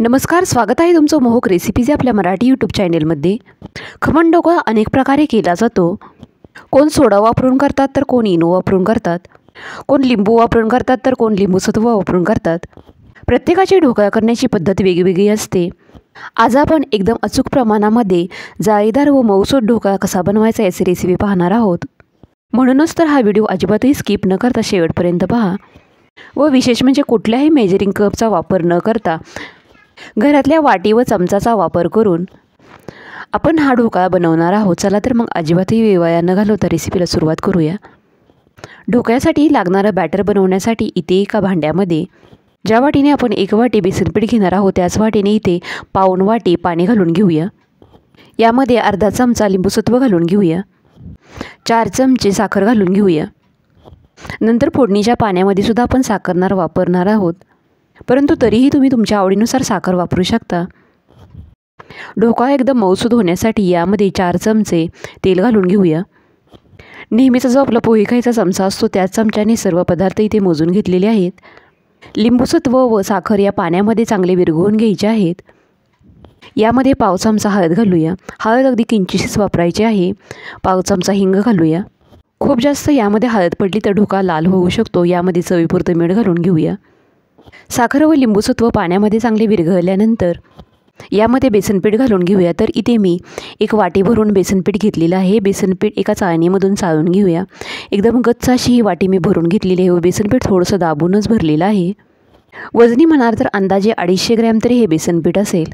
नमस्कार, स्वागत आहे तुमचं मोहक रेसिपीज आपल्या मराठी यूट्यूब चॅनेलमध्ये। खमण ढोकळा अनेक प्रकारे केला जातो। कोण सोडा वापरून करतात तर कोण इनो वापरून करतात, कोण लिंबू वापरून करतात तर कोण लिंबू सत्व वापरून करतात। प्रत्येकाची ढोकळा करण्याची पद्धत वेगवेगळी असते। आज आपण एकदम अचूक प्रमाणामध्ये जाळीदार व मऊसूत ढोकळा कसा बनवायचा याची रेसिपी पाहणार आहोत। म्हणूनच तर हा व्हिडिओ अजिबातही स्किप न करता शेवटपर्यंत पहा। व विशेष म्हणजे कुठल्याही मेजरिंग कपचा वापर न करता घरातल्या वाटी व चमचाचा वापर करून आपण हा ढोकळा बनवणार आहोत। चला तर मग अजिबातही वेळ वाया न घालवता रेसिपीला सुरुवात करूया। ढोकळ्यासाठी लागणारं बॅटर बनवण्यासाठी इथे एका भांड्यामध्ये ज्या वाटीने आपण 1 वाटी बेसन पीठ घेणार आहोत त्याच वाटीने इथे पाऊण वाटी पाणी घालून घेऊया। यामध्ये अर्धा चमचा लिंबूसत्व घालून घेऊया। 4 चमचे साखर घालून घेऊया। नंतर फोडणीच्या पाण्यामध्ये सुद्धा आपण साखर वापरणार आहोत, परंतु तरीही तुम्ही तुमच्या आवडीनुसार साखर वापरू शकता। ढोकळा एकदम मऊसूत होण्यासाठी यामध्ये 4 चमचे तेल घालून घेऊया। नेहमीचा जो आपला पोहे खायचा चमचा असतो त्याच चमच्याने सर्व पदार्थ इथे मोजून घेतलेले आहेत। लिंबूसत्व व साखर या पाण्यामध्ये चांगले विरघळवून घ्यायचे आहेत। यामध्ये पाव चमचा हळद घालूया। हळद अगदी किंचितच वापरायची आहे। पाव चमचा हिंग घालूया। खूप जास्त यामध्ये हळद पडली तर ढोकळा लाल होऊ शकतो। यामध्ये चवीपुरतं मीठ घालून घेऊया। साखर व लिंबूसत्व पाण्यामध्ये चांगले विरघळल्यानंतर यामध्ये बेसनपीठ घालून घेऊया। तर इथे मी 1 वाटी भरून बेसनपीठ घेतलेलं आहे। बेसनपीठ एका चाळणीमधून चाळून घेऊया। एकदम गच्च अशी ही वाटी मी भरून घेतलेली आहे व बेसनपीठ थोडंसं दाबूनच भरलेलं आहे। वजनी म्हणाल तर अंदाजे 250 ग्रॅम तरी हे बेसनपीठ असेल।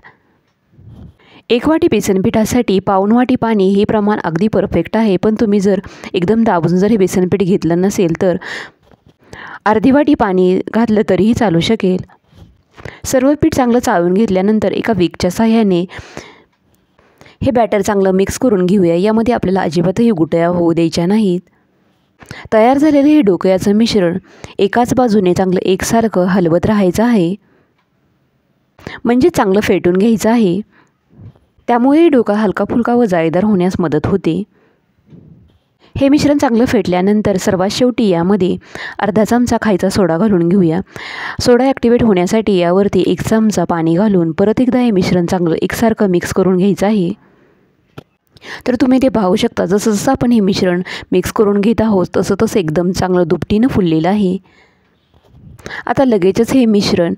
1 वाटी बेसनपीठासाठी पाऊण वाटी पाणी हे प्रमाण अगदी परफेक्ट आहे, पण तुम्ही जर एकदम दाबून जर हे बेसनपीठ घेतलं नसेल तर अर्धी वाटी पाणी घातलं तरीही चालू शकेल। सर्व पीठ चांगलं चाळून घेतल्यानंतर एका विकच्या सहाय्याने हे बॅटर चांगलं मिक्स करून घेऊया। यामध्ये आपल्याला अजिबातही गुटळ्या होऊ द्यायच्या नाहीत। तयार झालेले हे ढोकळ्याचं मिश्रण एकाच बाजूने चांगलं एकसारखं हलवत राहायचं आहे, म्हणजे चांगलं फेटून घ्यायचं आहे। त्यामुळे ढोकळा हलका फुलका व जाळीदार होण्यास मदत होते। हे मिश्रण चांगलं फेटल्यानंतर सर्वात शेवटी यामध्ये अर्धा चमचा खायचा सोडा घालून घेऊया। सोडा ॲक्टिवेट होण्यासाठी यावरती 1 चमचा पाणी घालून परत एकदा हे मिश्रण चांगलं एकसारखं मिक्स करून घ्यायचं आहे। तर तुम्ही ते पाहू शकता, जसं जसं आपण हे मिश्रण मिक्स करून घेत आहोत तसं तसं एकदम चांगलं दुपटीनं फुललेलं आहे। आता लगेचच हे मिश्रण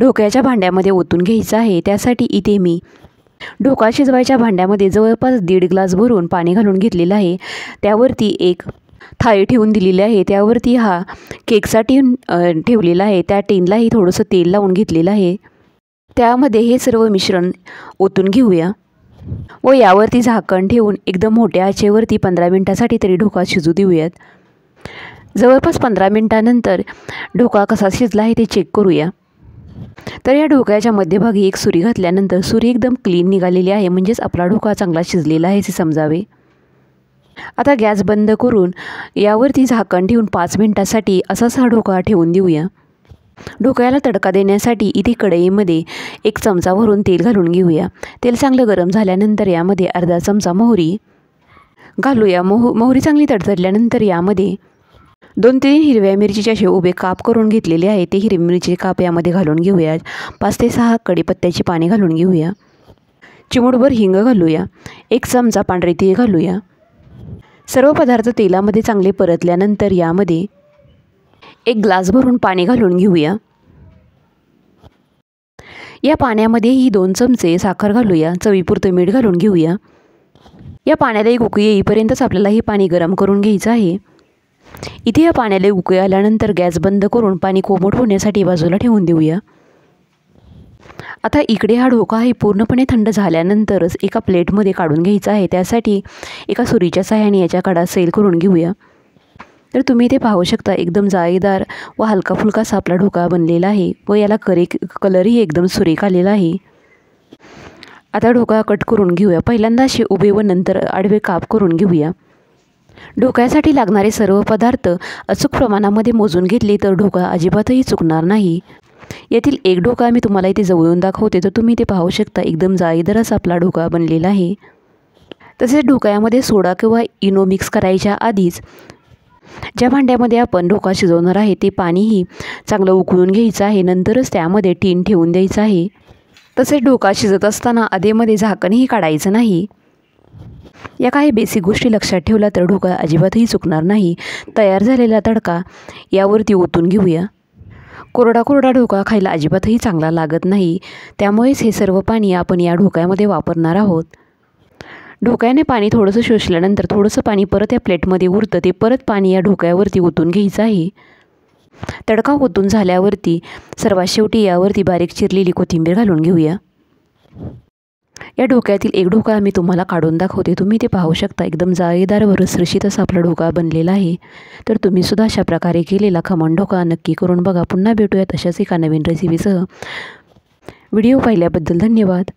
ढोकळ्याच्या भांड्यामध्ये ओतून घ्यायचं आहे। त्यासाठी इथे मी ढोकळा शिजवायच्या भांड्यामध्ये जवळपास 1.5 ग्लास भरून पाणी घालून घेतलेलं आहे। त्यावरती एक थाळी ठेवून दिलेली आहे। त्यावरती हा केकचा टीन ठेवलेला आहे। त्या टीनलाही थोडंसं तेल लावून घेतलेलं आहे। त्यामध्ये हे सर्व मिश्रण ओतून घेऊया व यावरती झाकण ठेवून एकदम मोठ्या आचेवरती 15 मिनिटासाठी तरी ढोकळा शिजू देऊयात। जवळपास 15 मिनिटानंतर ढोकळा कसा शिजला आहे ते चेक करूया। तर या ढोकळ्याच्या मध्यभागी एक सुरी घातल्यानंतर सुरी एकदम क्लीन निघालेली आहे, म्हणजेच आपला ढोकळा चांगला शिजलेला आहे असे समजावे। आता गॅस बंद करून यावरती झाकण ठेवून 5 मिनिटासाठी असाच हा ढोकळा ठेवून देऊया। ढोकळ्याला तडका देण्यासाठी इथे कढईमध्ये 1 चमचा भरून तेल घालून घेऊया। तेल चांगलं गरम झाल्यानंतर यामध्ये अर्धा चमचा मोहरी घालूया। मोहरी चांगली तडतडल्यानंतर यामध्ये 2-3 हिरव्या मिरचीचे असे उभे काप करून घेतलेले आहे ते हिरवी मिरचीचे काप यामध्ये घालून घेऊया। 5 ते 6 कढीपत्त्याची पाने घालून घेऊया। चिमूटभर हिंग घालूया। 1 चमचा पांढरे तीळ घालूया। सर्व पदार्थ तेलामध्ये चांगले परतल्यानंतर यामध्ये 1 ग्लास भरून पाणी घालून घेऊया। या पाण्यामध्ये ही 2 चमचे साखर घालूया। चवीपुरतं मीठ घालून घेऊया। या पाण्याला एक उकळी येईपर्यंतच आपल्याला हे पाणी गरम करून घ्यायचं आहे। इथे या पाण्याला उकळी आल्यानंतर गॅस बंद करून पाणी कोमट होण्यासाठी बाजूला ठेवून देऊया। आता इकडे हा ढोकळा हे पूर्णपणे थंड झाल्यानंतरच एका प्लेटमध्ये काढून घ्यायचा आहे। त्यासाठी एका सुरीच्या सहाय्याने याच्या कडा सैल करून घेऊया। तर तुम्ही इथे पाहू शकता एकदम जाळीदार व हलका फुलका असा आपला ढोकळा बनलेला आहे व याला कलरही एकदम सुरेख आलेला आहे। आता ढोकळा कट करून घेऊया। पहिल्यांदा असे उभे व नंतर आडवे काप करून घेऊया। ढोकळ्यासाठी लागणारे सर्व पदार्थ अचूक प्रमाणामध्ये मोजून घेतले तर ढोकळा अजिबातही चुकणार नाही। यातील एक ढोकळा मी तुम्हाला इथे जवळून दाखवते, तर तुम्ही ते पाहू शकता एकदम जाळीदार असा आपला ढोकळा बनलेला आहे। तसेच ढोकळ्यामध्ये सोडा किंवा इनो मिक्स करायच्या आधीच ज्या भांड्यामध्ये आपण ढोका शिजवणार आहे ते पाणीही चांगलं उकळून घ्यायचं आहे. नंतरच त्यामध्ये टीन ठेवून द्यायचं आहे. तसेच ढोका शिजत असताना अधेमध्ये झाकणही काढायचं नाही. या काही बेसिक गोष्टी लक्षात ठेवल्या तर ढोकळा अजिबातही चुकणार नाही. तयार झालेला तडका यावरती ओतून घेऊया. कोरडा कोरडा ढोकळा खायला अजिबातही चांगला लागत नाही. त्यामुळेच हे सर्व पाणी आपण या ढोकळ्यामध्ये वापरणार आहोत. ढोकळ्याने पाणी थोडंसं शोषल्यानंतर थोडंसं पाणी परत या प्लेटमध्ये उरतं. ते परत पाणी या ढोकळ्यावरती ओतून घ्यायचं आहे. तडका ओतून झाल्यावरती सर्वात शेवटी यावरती बारीक चिरलेली कोथिंबीर घालून घेऊया. या ढोकळ्यातील एक ढोकळा मी तुम्हाला काढून दाखवते. तुम्ही ते पाहू शकता. एकदम जाळीदार व रसरशीत असा आपला ढोकळा बनलेला आहे. तर तुम्हीसुद्धा अशा प्रकारे केलेला खमण ढोकळा नक्की करून बघा. पुन्हा भेटूयात अशाच एका नवीन रेसिपीसह. व्हिडिओ पाहिल्याबद्दल धन्यवाद.